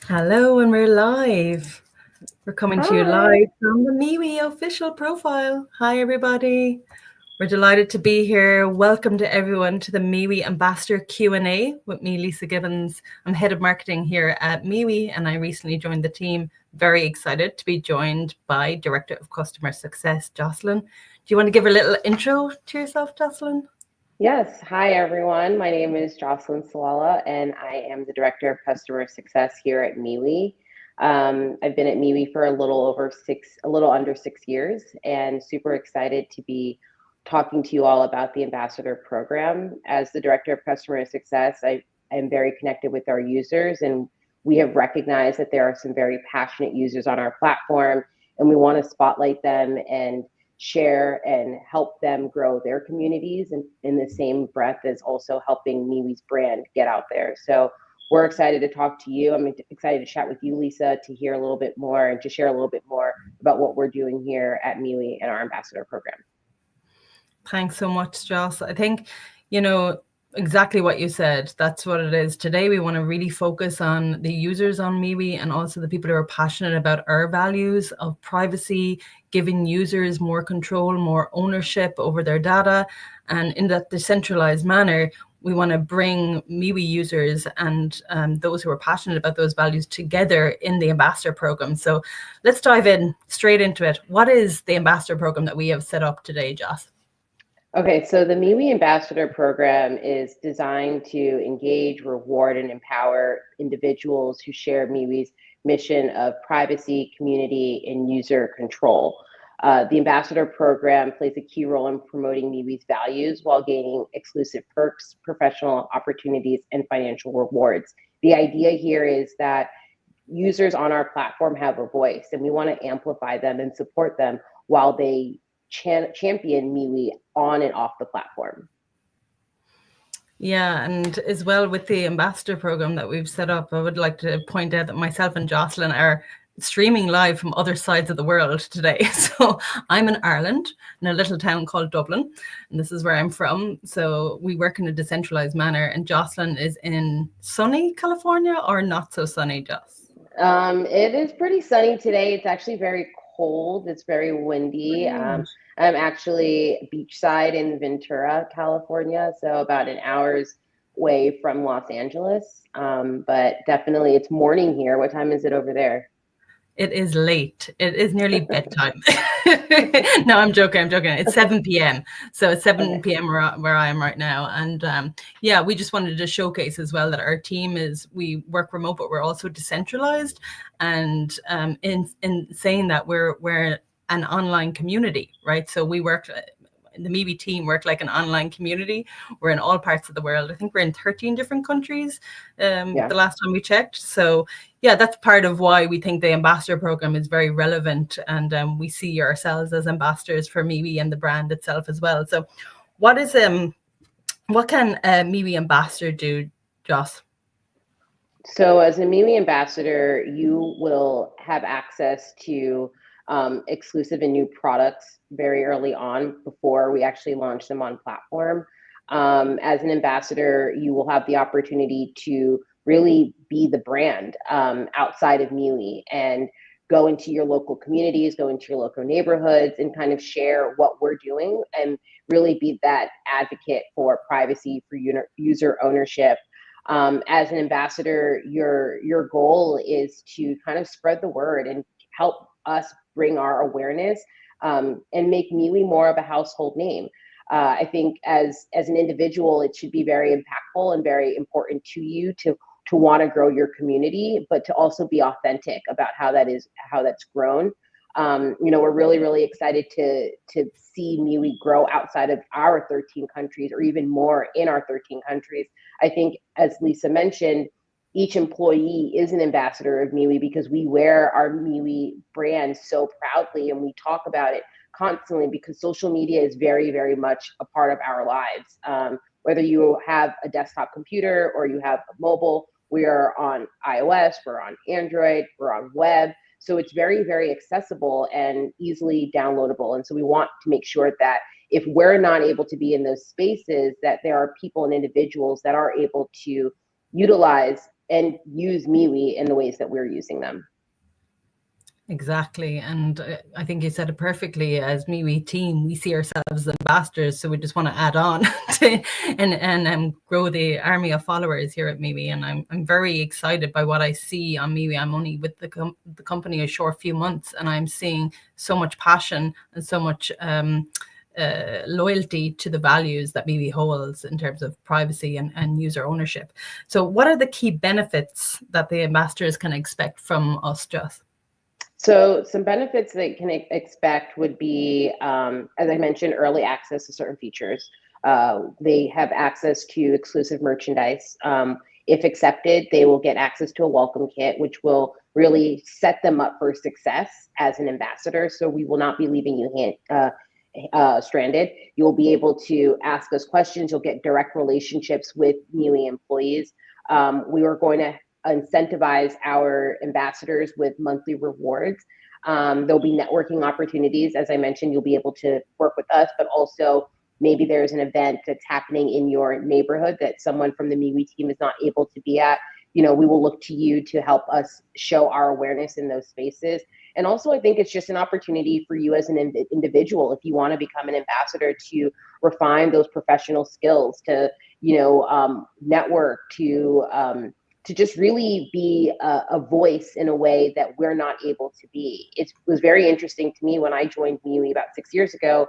Hello, and we're live. We're coming to you Hi. live from the MeWe official profile. Hi, everybody. We're delighted to be here. Welcome to everyone to the MeWe Ambassador Q&A with me, Lisa Gibbons. I'm head of marketing here at MeWe, and I recently joined the team. Very excited to be joined by Director of Customer Success, Jocelyn. Do you want to give a little intro to yourself, Jocelyn? Yes. Hi, everyone. My name is Jocelyn Salala, and I am the Director of Customer Success here at MeWe. I've been at MeWe for a little under 6 years, and super excited to be talking to you all about the Ambassador Program. As the Director of Customer Success, I am very connected with our users, and we have recognized that there are some very passionate users on our platform, and we want to spotlight them and share and help them grow their communities, and in the same breath as also helping MeWe's brand get out there. So we're excited to talk to you. I'm excited to chat with you, Lisa, to hear a little bit more and to share a little bit more about what we're doing here at MeWe and our ambassador program. Thanks so much, Joss. I think, you know, exactly what you said. That's what it is. Today, we want to really focus on the users on MeWe and also the people who are passionate about our values of privacy, giving users more control, more ownership over their data. And in that decentralized manner, we want to bring MeWe users and those who are passionate about those values together in the Ambassador Program. So let's dive in straight into it. What is the Ambassador Program that we have set up today, Joss? Okay, so the MeWe Ambassador Program is designed to engage, reward, and empower individuals who share MeWe's mission of privacy, community, and user control. The Ambassador Program plays a key role in promoting MeWe's values while gaining exclusive perks, professional opportunities, and financial rewards. The idea here is that users on our platform have a voice, and we want to amplify them and support them while they champion MeWe on and off the platform. Yeah, and as well with the ambassador program that we've set up, I would like to point out that myself and Jocelyn are streaming live from other sides of the world today. So I'm in Ireland, in a little town called Dublin, and this is where I'm from. So we work in a decentralized manner, and Jocelyn is in sunny California, or not so sunny, Joss? It is pretty sunny today. It's actually very cold. It's very windy. Brilliant. I'm actually beachside in Ventura, California, so about an hour's way from Los Angeles. But definitely it's morning here. What time is it over there? It is late. It is nearly bedtime. No, I'm joking. I'm joking. It's 7 p.m. So it's 7 Okay. p.m. where I am right now. And yeah, we just wanted to showcase as well that our team we work remote, but we're also decentralized. And in saying that, we're an online community, right? So we work, the MeWe team work like an online community. We're in all parts of the world. I think we're in 13 different countries Yeah. the last time we checked. So yeah, that's part of why we think the ambassador program is very relevant, and we see ourselves as ambassadors for MeWe and the brand itself as well. So what can a MeWe ambassador do, Joss? So, as a MeWe ambassador, you will have access to exclusive and new products very early on before we actually launch them on platform. As an ambassador, you will have the opportunity to really be the brand outside of MeWe and go into your local communities, go into your local neighborhoods, and kind of share what we're doing and really be that advocate for privacy, for user ownership. As an ambassador, your goal is to kind of spread the word and help us bring our awareness and make MeWe more of a household name. I think as an individual, it should be very impactful and very important to you to want to grow your community, but to also be authentic about how that's grown. We're really excited to see MeWe grow outside of our 13 countries, or even more in our 13 countries. I think, as Lisa mentioned, each employee is an ambassador of MeWe because we wear our MeWe brand so proudly and we talk about it constantly because social media is very much a part of our lives. Whether you have a desktop computer or you have a mobile, we are on iOS, we're on Android, we're on web. So it's very accessible and easily downloadable. And so we want to make sure that if we're not able to be in those spaces, that there are people and individuals that are able to utilize and use MeWe in the ways that we're using them. Exactly. And I think you said it perfectly. As MeWe team, we see ourselves as ambassadors. So we just want to add on to, and grow the army of followers here at MeWe. And I'm very excited by what I see on MeWe. I'm only with the company a short few months, and I'm seeing so much passion and so much loyalty to the values that MeWe holds in terms of privacy and user ownership. So what are the key benefits that the ambassadors can expect from us, Joss? So some benefits they can expect would be, as I mentioned, early access to certain features. They have access to exclusive merchandise. If accepted, they will get access to a welcome kit, which will really set them up for success as an ambassador. So we will not be leaving you stranded. You will be able to ask us questions. You'll get direct relationships with MeWe employees. We are going to incentivize our ambassadors with monthly rewards. There'll be networking opportunities. As I mentioned, you'll be able to work with us, but also maybe there's an event that's happening in your neighborhood that someone from the MeWe team is not able to be at. We will look to you to help us show our awareness in those spaces. And also, I think it's just an opportunity for you as an individual, if you want to become an ambassador, to refine those professional skills, to network, to just really be a voice in a way that we're not able to be. It was very interesting to me when I joined MeWe about 6 years ago.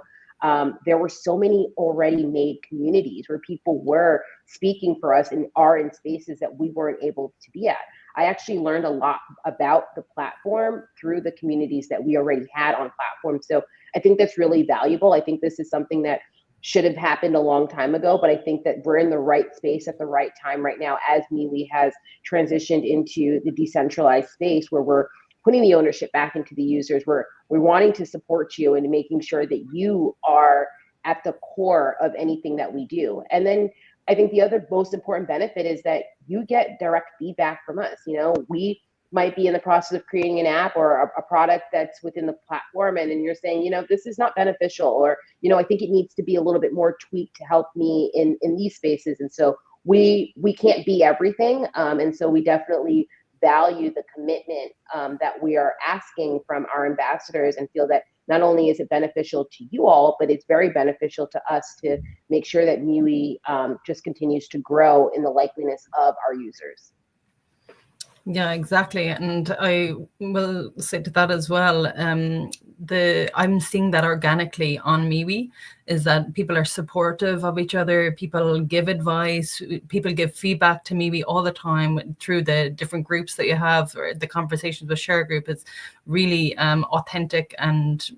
There were so many already made communities where people were speaking for us and are in spaces that we weren't able to be at. I actually learned a lot about the platform through the communities that we already had on platform. So I think that's really valuable. I think this is something that should have happened a long time ago, but I think that we're in the right space at the right time right now as MeWe has transitioned into the decentralized space where we're putting the ownership back into the users. We're wanting to support you and making sure that you are at the core of anything that we do. And then I think the other most important benefit is that you get direct feedback from us. We might be in the process of creating an app or a product that's within the platform, and then you're saying, this is not beneficial, or, I think it needs to be a little bit more tweaked to help me in these spaces. And so we can't be everything. And so we definitely value the commitment that we are asking from our ambassadors, and feel that not only is it beneficial to you all, but it's very beneficial to us to make sure that MeWe just continues to grow in the likeliness of our users. Yeah, exactly. And I will say to that as well, I'm seeing that organically on MeWe, is that people are supportive of each other. People give advice. People give feedback to MeWe all the time through the different groups that you have, or the conversations with Share Group. It's really authentic, and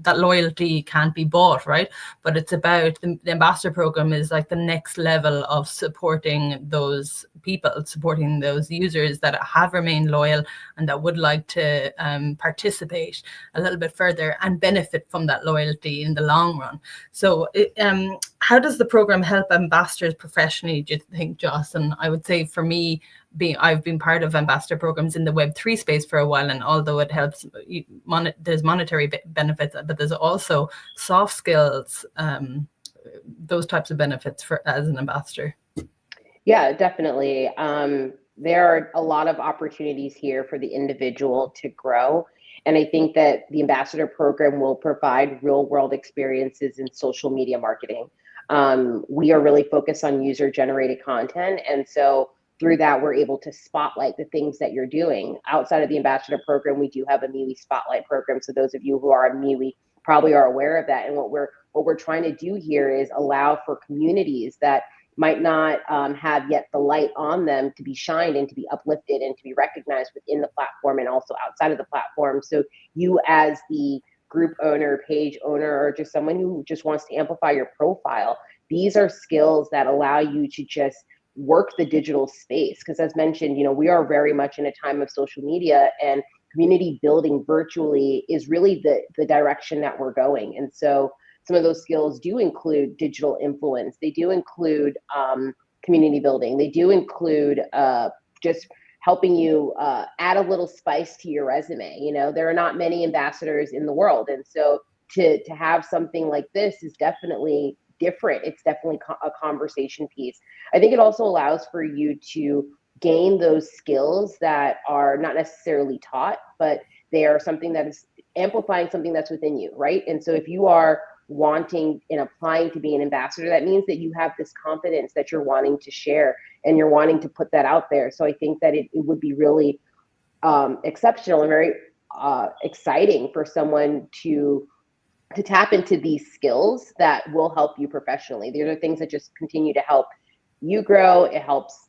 that loyalty can't be bought, right? But it's about the ambassador program is like the next level of supporting those people, supporting those users that have remained loyal and that would like to participate a little bit further and benefit from that loyalty in the long run. So how does the program help ambassadors professionally, do you think, Joss? And I would say for me, I've been part of ambassador programs in the Web3 space for a while, and although it helps, there's monetary benefits, but there's also soft skills, those types of benefits as an ambassador. Yeah, definitely. There are a lot of opportunities here for the individual to grow. And I think that the ambassador program will provide real world experiences in social media marketing. We are really focused on user generated content. And so through that, we're able to spotlight the things that you're doing. Outside of the ambassador program, we do have a MeWe spotlight program. So those of you who are on MeWe probably are aware of that. And what we're trying to do here is allow for communities that might not have yet the light on them to be shined and to be uplifted and to be recognized within the platform and also outside of the platform. So you, as the group owner, page owner, or just someone who just wants to amplify your profile, these are skills that allow you to just work the digital space. Because as mentioned, we are very much in a time of social media, and community building virtually is really the direction that we're going. And so some of those skills do include digital influence. They do include community building. They do include just helping you add a little spice to your resume. There are not many ambassadors in the world. And so to have something like this is definitely different. It's definitely a conversation piece. I think it also allows for you to gain those skills that are not necessarily taught, but they are something that is amplifying something that's within you, right? And so if you are wanting and applying to be an ambassador, that means that you have this confidence that you're wanting to share and you're wanting to put that out there. So I think that it would be really exceptional and very exciting for someone to tap into these skills that will help you professionally. These are things that just continue to help you grow. It helps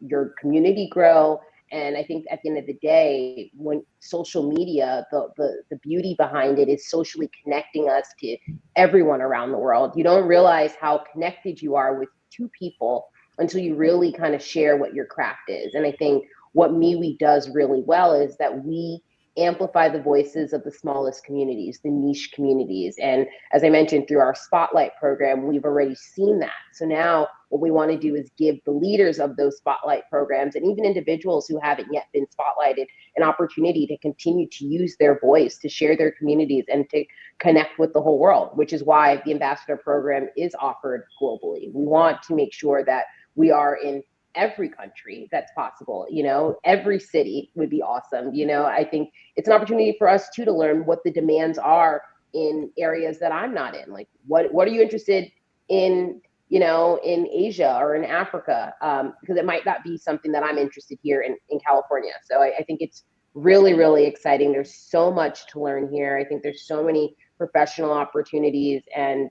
your community grow. And I think at the end of the day, when social media, the beauty behind it is socially connecting us to everyone around the world. You don't realize how connected you are with two people until you really kind of share what your craft is. And I think what MeWe does really well is that we amplify the voices of the smallest communities, the niche communities. And as I mentioned, through our Spotlight program, we've already seen that. So now what we want to do is give the leaders of those Spotlight programs and even individuals who haven't yet been spotlighted an opportunity to continue to use their voice, to share their communities and to connect with the whole world, which is why the Ambassador program is offered globally. We want to make sure that we are in every country that's possible. Every city would be awesome. I think it's an opportunity for us too to learn what the demands are in areas that I'm not in. Like what are you interested in, in Asia or in Africa? Because it might not be something that I'm interested here in California. So I think it's really, really exciting. There's so much to learn here. I think there's so many professional opportunities, and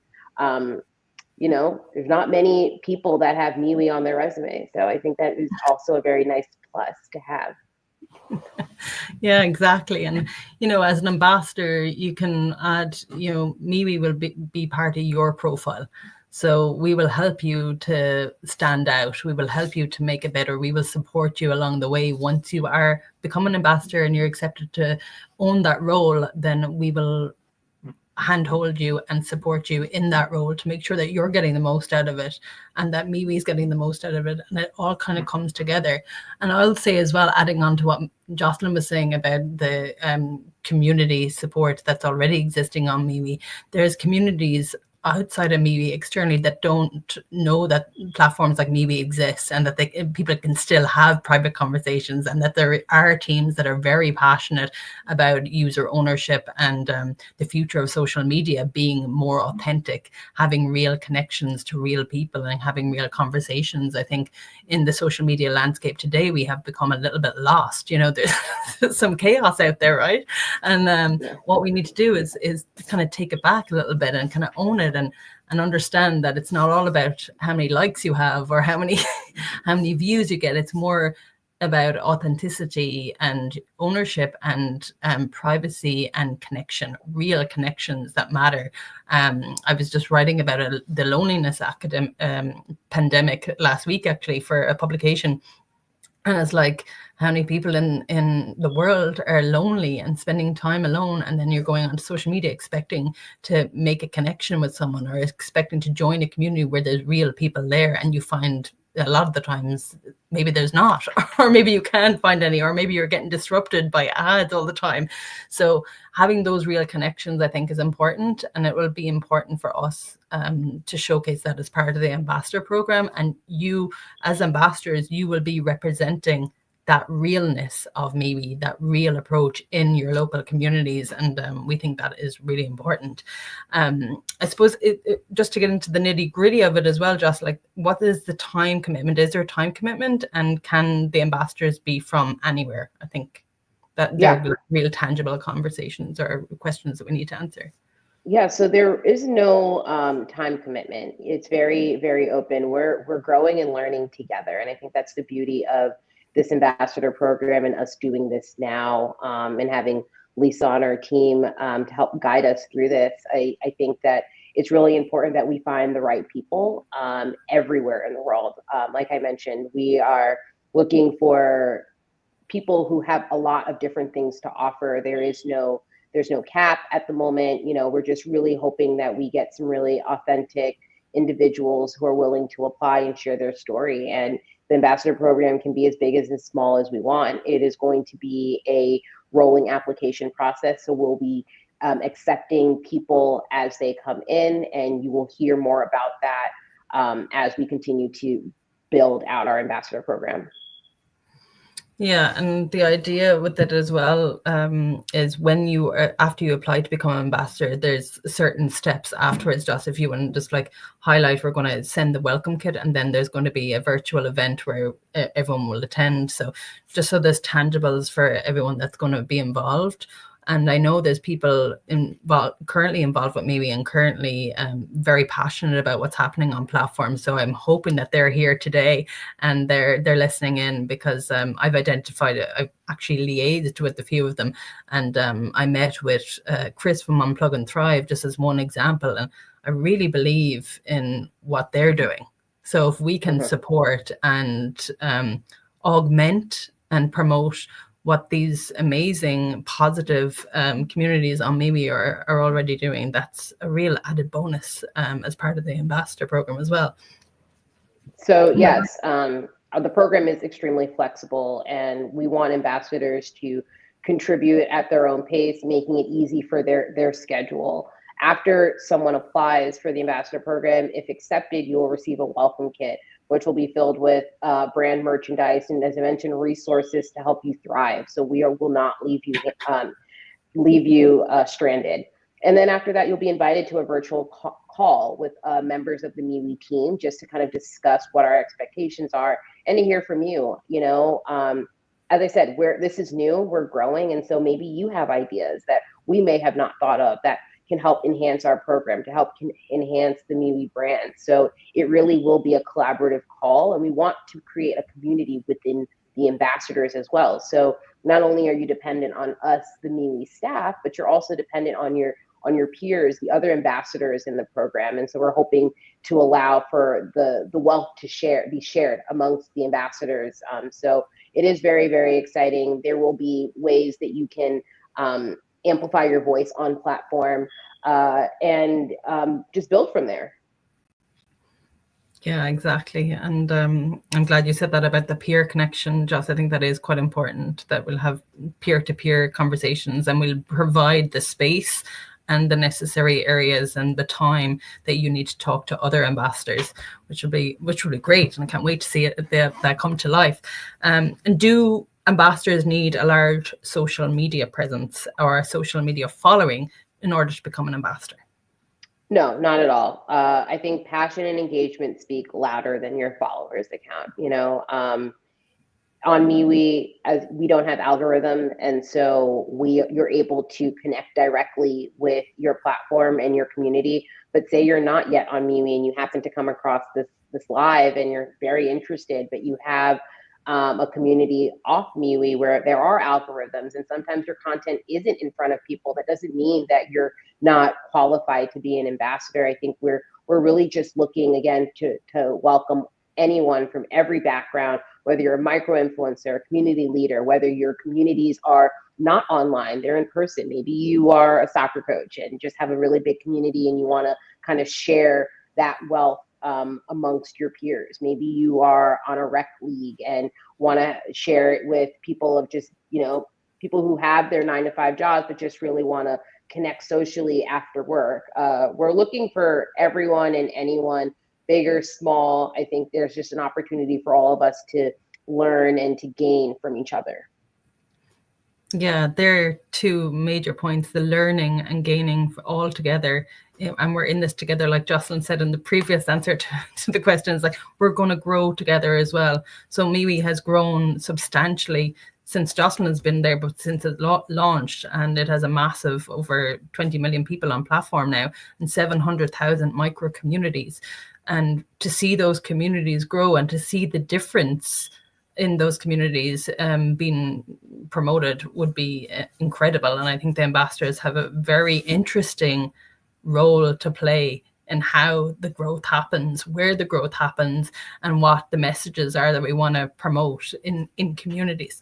there's not many people that have MeWe on their resume. So I think that is also a very nice plus to have. Yeah, exactly. And, as an ambassador, you can add, MeWe will be part of your profile. So we will help you to stand out. We will help you to make it better. We will support you along the way. Once you are become an ambassador and you're accepted to own that role, then we will handhold you and support you in that role to make sure that you're getting the most out of it and that MeWe is getting the most out of it, and it all kind of comes together. And I'll say as well, adding on to what Jocelyn was saying about the community support that's already existing on MeWe, there's communities outside of MeWe externally that don't know that platforms like MeWe exist, and that people can still have private conversations, and that there are teams that are very passionate about user ownership and the future of social media being more authentic, having real connections to real people and having real conversations. I think in the social media landscape today, we have become a little bit lost. There's some chaos out there, right? And what we need to do is kind of take it back a little bit and kind of own it and understand that it's not all about how many likes you have or how many views you get. It's more about authenticity and ownership and privacy and connection, real connections that matter. I was just writing about the loneliness pandemic last week, actually, for a publication. And it's like, how many people in the world are lonely and spending time alone, and then you're going onto social media expecting to make a connection with someone or expecting to join a community where there's real people there, and you find a lot of the times maybe there's not, or maybe you can't find any, or maybe you're getting disrupted by ads all the time. So having those real connections, I think, is important, and it will be important for us to showcase that as part of the ambassador program. And you, as ambassadors, you will be representing that realness of MeWe, that real approach in your local communities. And we think that is really important. I suppose just to get into the nitty gritty of it as well, just like, what is the time commitment? Is there a time commitment, and can the ambassadors be from anywhere? I think that there will be real tangible conversations or questions that we need to answer. Yeah, so there is no time commitment. It's very, very open. We're growing and learning together. And I think that's the beauty of this ambassador program and us doing this now, and having Lisa on our team to help guide us through this. I think that it's really important that we find the right people everywhere in the world. Like I mentioned, we are looking for people who have a lot of different things to offer. There's no cap at the moment. We're just really hoping that we get some really authentic individuals who are willing to apply and share their story. And the ambassador program can be as big as small as we want. It is going to be a rolling application process. So we'll be accepting people as they come in, and you will hear more about that as we continue to build out our ambassador program. Yeah, and the idea with it as well is when you after you apply to become an ambassador, there's certain steps afterwards. Just if you want to just like highlight, we're going to send the welcome kit, and then there's going to be a virtual event where everyone will attend. So just so there's tangibles for everyone that's going to be involved. And I know there's people currently involved with MeWe and currently very passionate about what's happening on platforms. So I'm hoping that they're here today and they're listening in, because I've identified it. I've actually liaised with a few of them, and I met with Chris from Unplug and Thrive just as one example, and I really believe in what they're doing. So if we can support and augment and promote what these amazing positive communities on MeWe are already doing, that's a real added bonus as part of the ambassador program as well. So yes, the program is extremely flexible, and we want ambassadors to contribute at their own pace, making it easy for their schedule. After someone applies for the ambassador program, if accepted, you will receive a welcome kit, which will be filled with brand merchandise and, as I mentioned, resources to help you thrive. So will not leave you stranded. And then after that, you'll be invited to a virtual call with members of the MeWe team, just to kind of discuss what our expectations are and to hear from you. As I said, this is new, we're growing, and so maybe you have ideas that we may have not thought of that can help enhance our program, to help enhance the MeWe brand. So it really will be a collaborative call, and we want to create a community within the ambassadors as well. So not only are you dependent on us, the MeWe staff, but you're also dependent on your peers, the other ambassadors in the program. And so we're hoping to allow for the wealth to be shared amongst the ambassadors. So it is very, very exciting. There will be ways that you can amplify your voice on platform and just build from there. Yeah, exactly. And I'm glad you said that about the peer connection, Joss. I think that is quite important, that we'll have peer-to-peer conversations and we'll provide the space and the necessary areas and the time that you need to talk to other ambassadors, which will be great. And I can't wait to see that come to life. And do ambassadors need a large social media presence or a social media following in order to become an ambassador? No, not at all. I think passion and engagement speak louder than your followers account. On MeWe, as we don't have algorithm, and so you're able to connect directly with your platform and your community. But say you're not yet on MeWe and you happen to come across this live and you're very interested, but you have a community off MeWe where there are algorithms, and sometimes your content isn't in front of people. That doesn't mean that you're not qualified to be an ambassador. I think we're really just looking again to welcome anyone from every background, whether you're a micro influencer, community leader, whether your communities are not online, they're in person. Maybe you are a soccer coach and just have a really big community and you want to kind of share that wealth amongst your peers. Maybe you are on a rec league and want to share it with people of just, people who have their 9-to-5 jobs, but just really want to connect socially after work. We're looking for everyone and anyone, big or small. I think there's just an opportunity for all of us to learn and to gain from each other. Yeah, there are two major points, the learning and gaining all together. And we're in this together, like Jocelyn said in the previous answer to the questions, like we're going to grow together as well. So MeWe has grown substantially since Jocelyn has been there, but since it launched, and it has a massive over 20 million people on platform now and 700,000 micro communities. And to see those communities grow and to see the difference in those communities being promoted would be incredible. And I think the ambassadors have a very interesting role to play in how the growth happens, where the growth happens, and what the messages are that we want to promote in communities.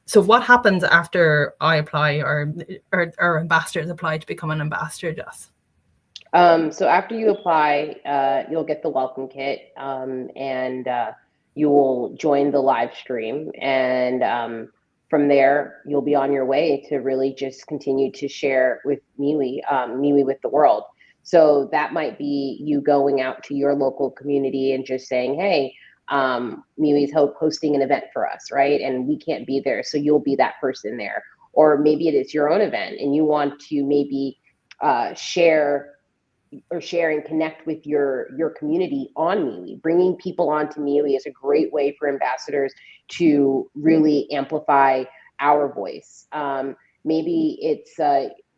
So what happens after I apply or ambassadors apply to become an ambassador, Jess? So after you apply, you'll get the welcome kit, and you will join the live stream. And from there, you'll be on your way to really just continue to share with MeWe with the world. So that might be you going out to your local community and just saying, hey, MeWe's hosting an event for us, right? And we can't be there, so you'll be that person there. Or maybe it is your own event and you want to maybe share and connect with your community on MeWe. Bringing people onto MeWe is a great way for ambassadors to really amplify our voice. Maybe it's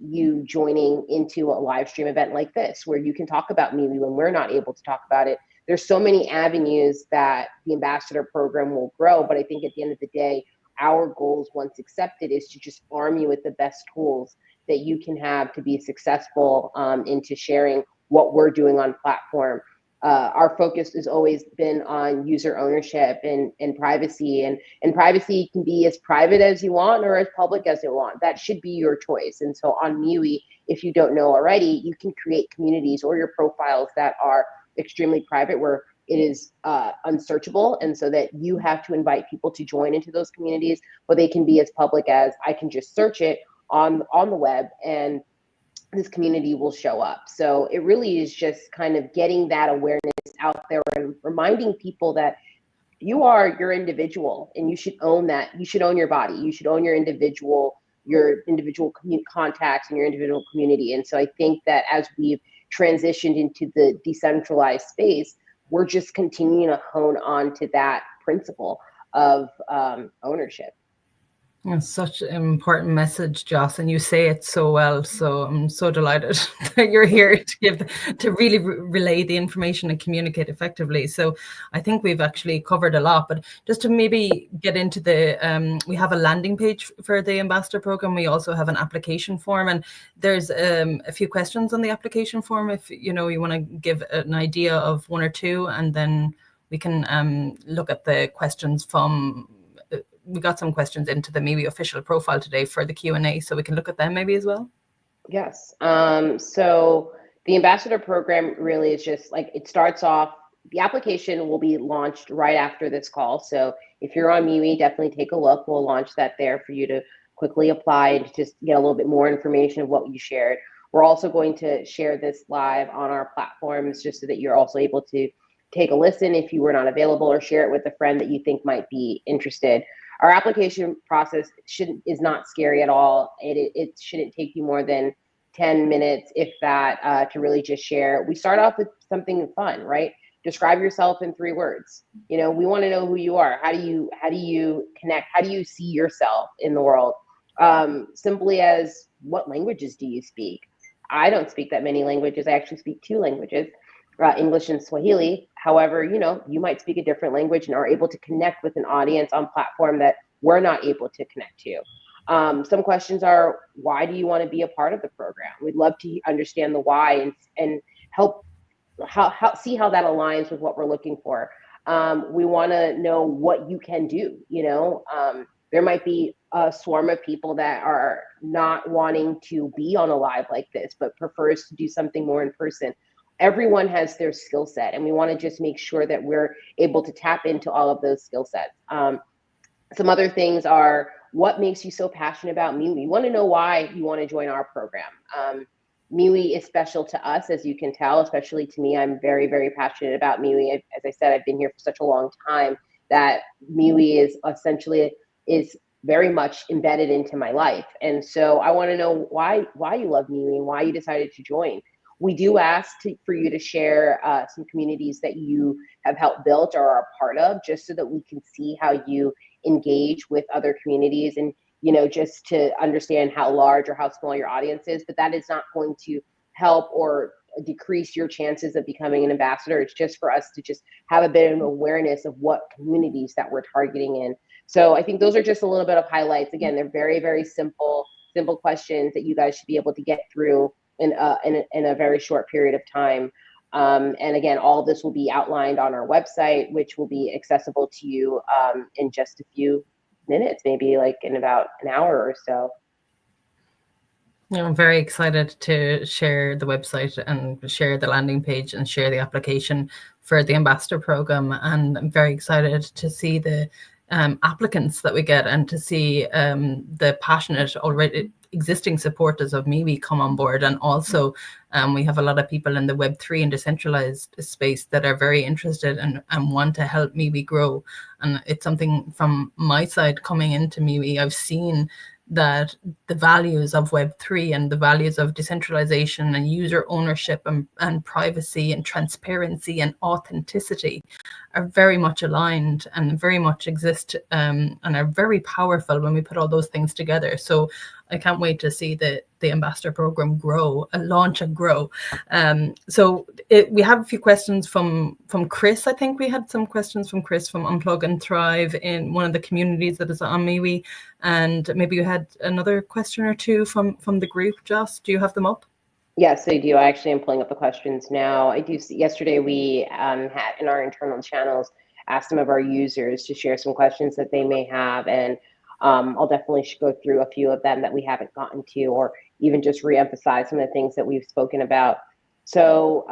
you joining into a live stream event like this, where you can talk about MeWe when we're not able to talk about it. There's so many avenues that the ambassador program will grow, but I think at the end of the day, our goals, once accepted, is to just arm you with the best tools that you can have to be successful into sharing what we're doing on platform. Our focus has always been on user ownership and privacy, and privacy can be as private as you want or as public as you want. That should be your choice. And so on MeWe, if you don't know already, you can create communities or your profiles that are extremely private, where it is unsearchable, and so that you have to invite people to join into those communities, but they can be as public as I can just search it on the web and this community will show up. So it really is just kind of getting that awareness out there and reminding people that you're individual and you should own that. You should own your body. You should own your individual contacts and your individual community. And so I think that as we've transitioned into the decentralized space, we're just continuing to hone on to that principle of ownership. It's such an important message, Joss, and you say it so well. So I'm so delighted that you're here to really relay the information and communicate effectively. So I think we've actually covered a lot, but just to maybe get into we have a landing page for the ambassador program. We also have an application form, and there's a few questions on the application form. If you want to give an idea of one or two, and then we can look at the questions from. We got some questions into the MeWe official profile today for the Q&A, so we can look at them maybe as well. Yes. So the ambassador program really is just like, it starts off, the application will be launched right after this call. So if you're on MeWe, definitely take a look. We'll launch that there for you to quickly apply and just get a little bit more information of what you shared. We're also going to share this live on our platforms just so that you're also able to take a listen if you were not available, or share it with a friend that you think might be interested. Our application process is not scary at all. It shouldn't take you more than 10 minutes, if that, to really just share. We start off with something fun, right? Describe yourself in 3 words. We want to know who you are. How do you connect? How do you see yourself in the world? Simply as, what languages do you speak? I don't speak that many languages. I actually speak 2 languages. English and Swahili. However, you might speak a different language and are able to connect with an audience on platform that we're not able to connect to. Some questions are, why do you want to be a part of the program? We'd love to understand the why and help see how that aligns with what we're looking for. We want to know what you can do. There might be a swarm of people that are not wanting to be on a live like this, but prefers to do something more in person. Everyone has their skill set, and we want to just make sure that we're able to tap into all of those skill sets. Some other things are, what makes you so passionate about MeWe? We want to know why you want to join our program. MeWe is special to us, as you can tell, especially to me. I'm very, very passionate about MeWe. As I said, I've been here for such a long time that MeWe is very much embedded into my life. And so I want to know why you love MeWe and why you decided to join. We do ask for you to share some communities that you have helped build or are a part of, just so that we can see how you engage with other communities and, just to understand how large or how small your audience is. But that is not going to help or decrease your chances of becoming an ambassador. It's just for us to just have a bit of awareness of what communities that we're targeting in. So I think those are just a little bit of highlights. Again, they're very, very simple questions that you guys should be able to get through in a very short period of time. And again, all of this will be outlined on our website, which will be accessible to you in just a few minutes, maybe like in about an hour or so. I'm very excited to share the website and share the landing page and share the application for the ambassador program. And I'm very excited to see the applicants that we get and to see the passionate already existing supporters of MeWe come on board, and also we have a lot of people in the Web3 and decentralized space that are very interested and want to help MeWe grow. And it's something from my side coming into MeWe, I've seen that the values of Web3 and the values of decentralization and user ownership and privacy and transparency and authenticity are very much aligned and very much exist and are very powerful when we put all those things together. So I can't wait to see the ambassador program grow and launch and grow. So we have a few questions from Chris. I think we had some questions from Chris from Unplug and Thrive in one of the communities that is on MeWe. And maybe you had another question or two from the group. Joss, do you have them up? Yes, I do. I actually am pulling up the questions now. I do see yesterday we had in our internal channels asked some of our users to share some questions that they may have, and I'll definitely go through a few of them that we haven't gotten to, or even just reemphasize some of the things that we've spoken about. So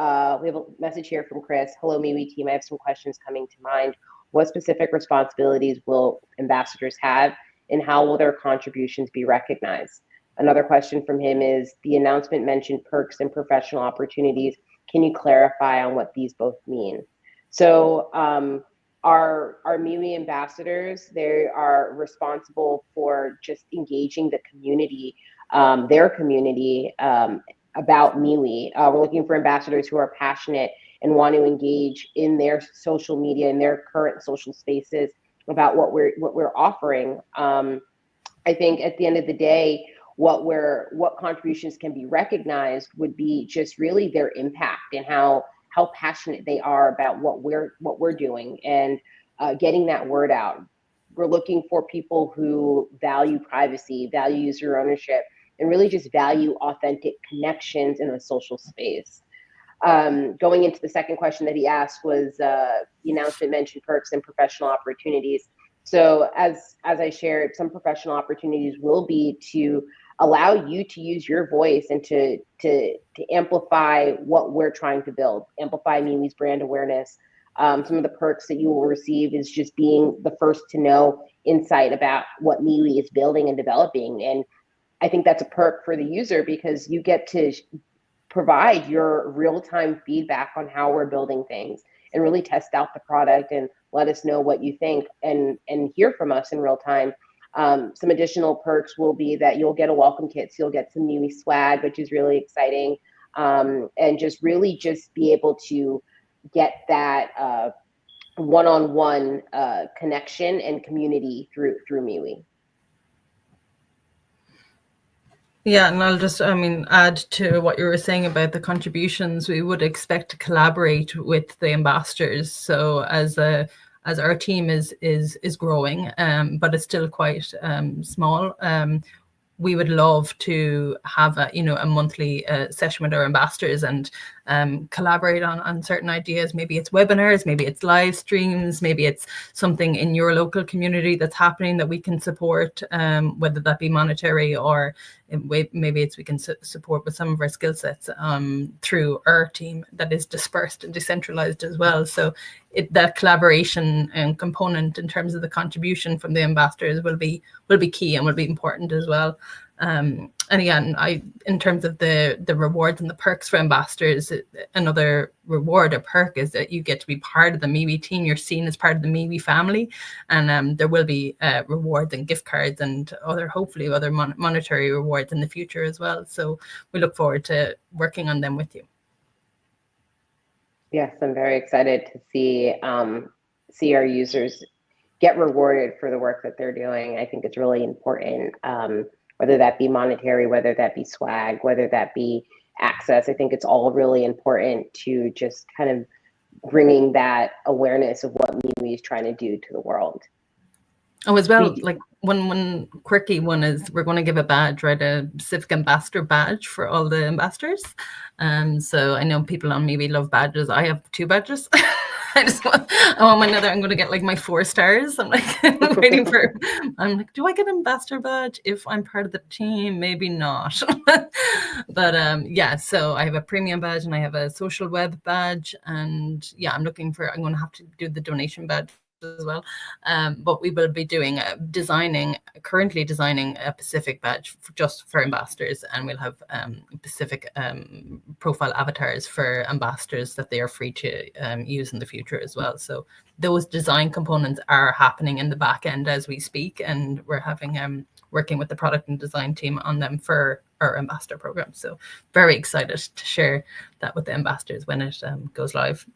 we have a message here from Chris. Hello, MeWe team. I have some questions coming to mind. What specific responsibilities will ambassadors have, and how will their contributions be recognized? Another question from him is, the announcement mentioned perks and professional opportunities. Can you clarify on what these both mean? So our MeWe ambassadors, they are responsible for just engaging the community, their community about MeWe. We're looking for ambassadors who are passionate and want to engage in their social media, in their current social spaces about what we're offering. I think at the end of the day, what contributions can be recognized would be just really their impact and how passionate they are about what we're doing, and getting that word out. We're looking for people who value privacy, value user ownership, and really just value authentic connections in a social space. Going into the second question that he asked was, the announcement mentioned perks and professional opportunities. So as I shared, some professional opportunities will be to allow you to use your voice and to amplify what we're trying to build, amplify MeWe's brand awareness. Some of the perks that you will receive is just being the first to know insight about what MeWe is building and developing. And I think that's a perk for the user, because you get to provide your real-time feedback on how we're building things and really test out the product and let us know what you think and hear from us in real time. Some additional perks will be that you'll get a welcome kit, so you'll get some MeWe swag, which is really exciting, and just really just be able to get that one-on-one connection and community through MeWe. Yeah, and I'll just, add to what you were saying about the contributions. We would expect to collaborate with the ambassadors. So as our team is growing, but it's still quite small. We would love to have a monthly session with our ambassadors and collaborate on certain ideas. Maybe it's webinars, maybe it's live streams, maybe it's something in your local community that's happening that we can support, whether that be monetary or maybe it's we can support with some of our skill sets through our team that is dispersed and decentralized as well. So that collaboration and component in terms of the contribution from the ambassadors will be key and will be important as well. And again, in terms of the rewards and the perks for ambassadors, another reward or perk is that you get to be part of the MeWe team. You're seen as part of the MeWe family, and there will be rewards and gift cards and hopefully other monetary rewards in the future as well. So we look forward to working on them with you. Yes, I'm very excited to see our users get rewarded for the work that they're doing. I think it's really important, whether that be monetary, whether that be swag, whether that be access. I think it's all really important to just kind of bringing that awareness of what MeWe is trying to do to the world. Oh, as well, like one quirky one is we're going to give a badge, right? A civic ambassador badge for all the ambassadors. So I know people on MeWe love badges. I have 2 badges. I want another. I'm going to get like my 4 stars. I'm like waiting for. I'm like, do I get an ambassador badge if I'm part of the team? Maybe not. But yeah. So I have a premium badge and I have a social web badge, and yeah, I'm going to have to do the donation badge as well. But we will be doing currently designing a specific badge just for ambassadors, and we'll have specific profile avatars for ambassadors that they are free to use in the future as well. So those design components are happening in the back end as we speak, and we're having working with the product and design team on them for our ambassador program. So very excited to share that with the ambassadors when it goes live.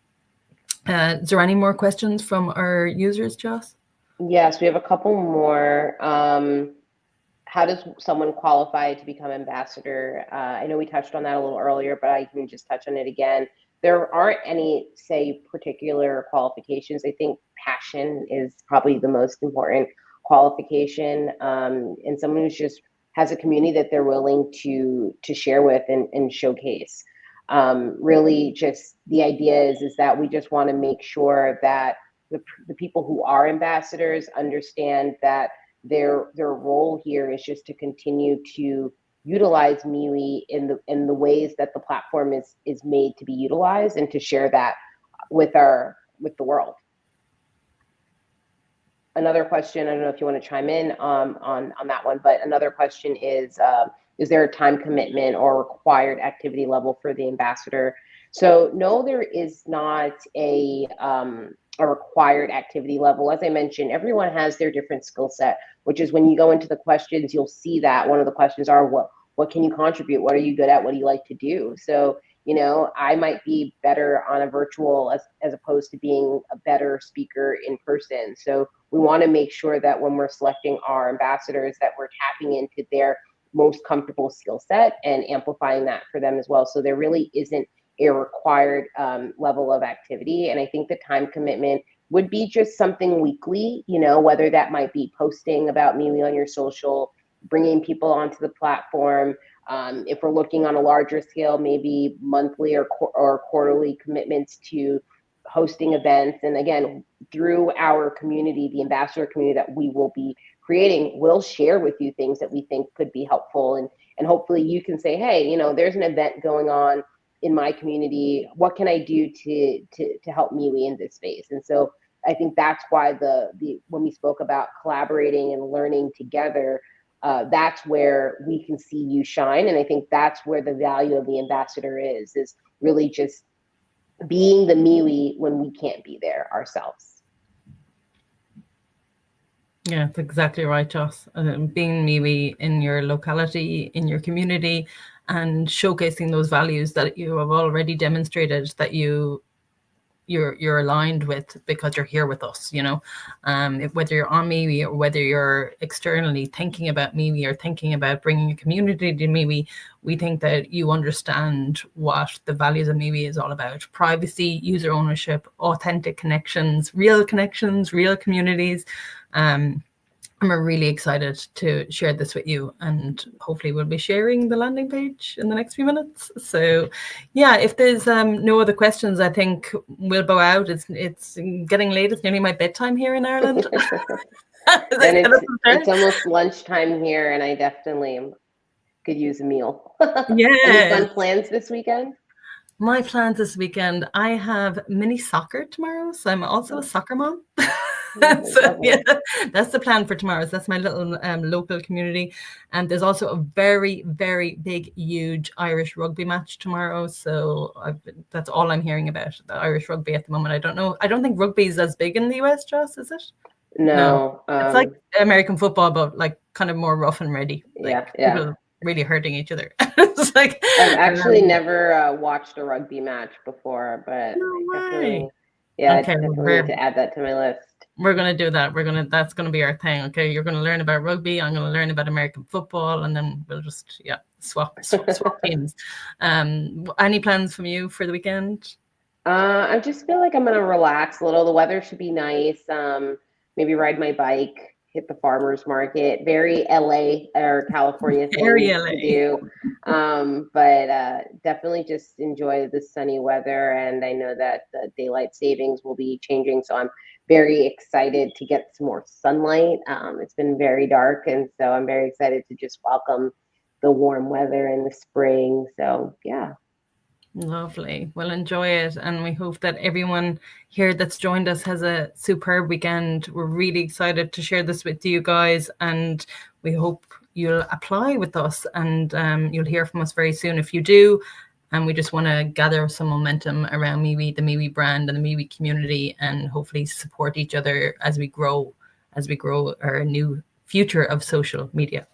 Is there any more questions from our users, Joss? Yes, we have a couple more. How does someone qualify to become ambassador? I know we touched on that a little earlier, but I can just touch on it again. There aren't any, say, particular qualifications. I think passion is probably the most important qualification, and someone who's just has a community that they're willing to share with and showcase. Really, just the idea is that we just want to make sure that the people who are ambassadors understand that their role here is just to continue to utilize MeWe in the ways that the platform is made to be utilized, and to share that with the world. Another question, I don't know if you want to chime in on that one, but another question is there a time commitment or required activity level for the ambassador? So no, there is not a required activity level. As I mentioned, everyone has their different skill set, which is when you go into the questions, you'll see that one of the questions are what can you contribute? What are you good at? What do you like to do? So, I might be better on a virtual as opposed to being a better speaker in person. So we want to make sure that when we're selecting our ambassadors, that we're tapping into their most comfortable skill set and amplifying that for them as well. So there really isn't a required level of activity. And I think the time commitment would be just something weekly, whether that might be posting about MeWe on your social, bringing people onto the platform. If we're looking on a larger scale, maybe monthly or quarterly commitments to hosting events. And again, through our community, the ambassador community that we will be creating, we'll share with you things that we think could be helpful. And hopefully you can say, hey, there's an event going on in my community. What can I do to help MeWe in this space? And so I think that's why when we spoke about collaborating and learning together, that's where we can see you shine. And I think that's where the value of the ambassador is really just being the MeWe when we can't be there ourselves. Yeah, that's exactly right, Joss. Being MeWe in your locality, in your community, and showcasing those values that you have already demonstrated that you're aligned with because you're here with us, whether you're on MeWe or whether you're externally thinking about MeWe or thinking about bringing a community to MeWe, we think that you understand what the values of MeWe is all about: privacy, user ownership, authentic connections, real communities. And we're really excited to share this with you, and hopefully we'll be sharing the landing page in the next few minutes. So yeah, if there's no other questions, I think we'll bow out. It's getting late. It's nearly my bedtime here in Ireland. And it's almost lunchtime here, and I definitely could use a meal. Yeah. Any fun plans this weekend? My plans this weekend, I have mini soccer tomorrow, so I'm also a soccer mom. So yeah, that's the plan for tomorrow. So that's my little local community. And there's also a very, very big, huge Irish rugby match tomorrow. So that's all I'm hearing about, the Irish rugby at the moment. I don't know. I don't think rugby is as big in the US, Joss, is it? No. It's like American football, but like kind of more rough and ready. Like yeah. People really hurting each other. It's like I've actually never watched a rugby match before, but no I definitely need to add that to my list. We're gonna do that. That's gonna be our thing. Okay, you're gonna learn about rugby. I'm gonna learn about American football, and then we'll just swap teams. Any plans from you for the weekend? I just feel like I'm gonna relax a little. The weather should be nice. Maybe ride my bike, hit the farmers market. Very LA or California thing to do. But definitely just enjoy the sunny weather. And I know that the daylight savings will be changing, so I'm very excited to get some more sunlight. It's been very dark, and so I'm very excited to just welcome the warm weather in the spring. So yeah. Lovely. Well, enjoy it. And we hope that everyone here that's joined us has a superb weekend. We're really excited to share this with you guys. And we hope you'll apply with us, and you'll hear from us very soon if you do. And we just want to gather some momentum around MeWe, the MeWe brand and the MeWe community, and hopefully support each other as we grow our new future of social media.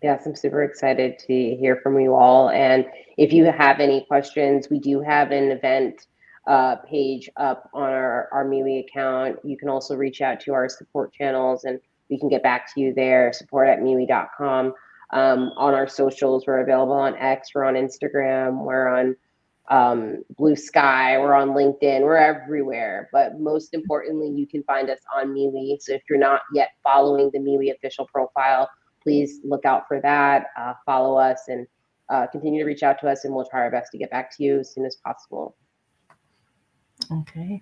Yes, I'm super excited to hear from you all. And if you have any questions, we do have an event page up on our MeWe account. You can also reach out to our support channels and we can get back to you there, support@MeWe.com. On our socials, we're available on X, we're on Instagram, we're on Blue Sky, we're on LinkedIn, we're everywhere. But most importantly, you can find us on MeWe. So if you're not yet following the MeWe official profile, please look out for that, follow us, and continue to reach out to us, and we'll try our best to get back to you as soon as possible. Okay.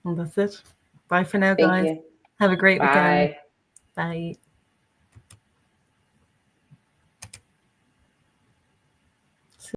Well, that's it. Bye for now, Thank guys. you. Have a great weekend. Bye. Bye.